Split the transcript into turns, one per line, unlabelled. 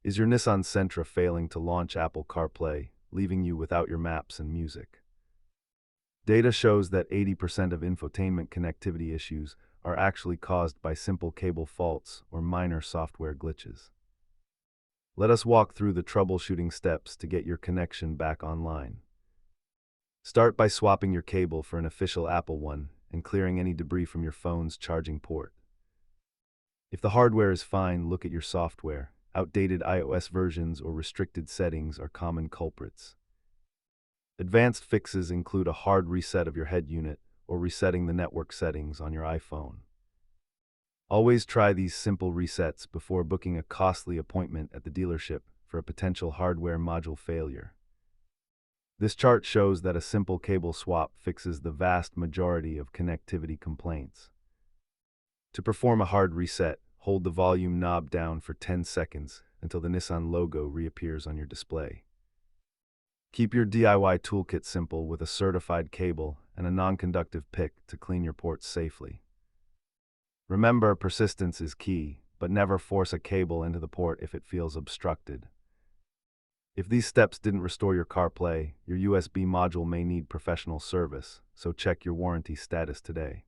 Is your Nissan Sentra failing to launch Apple CarPlay, leaving you without your maps and music? Data shows that 80% of infotainment connectivity issues are actually caused by simple cable faults or minor software glitches. Let us walk through the troubleshooting steps to get your connection back online. Start by swapping your cable for an official Apple one and clearing any debris from your phone's charging port. If the hardware is fine, look at your software. Outdated iOS versions or restricted settings are common culprits. Advanced fixes include a hard reset of your head unit or resetting the network settings on your iPhone. Always try these simple resets before booking a costly appointment at the dealership for a potential hardware module failure. This chart shows that a simple cable swap fixes the vast majority of connectivity complaints. To perform a hard reset, hold the volume knob down for 10 seconds until the Nissan logo reappears on your display. Keep your DIY toolkit simple with a certified cable and a non-conductive pick to clean your ports safely. Remember, persistence is key, but never force a cable into the port if it feels obstructed. If these steps didn't restore your CarPlay, your USB module may need professional service, so check your warranty status today.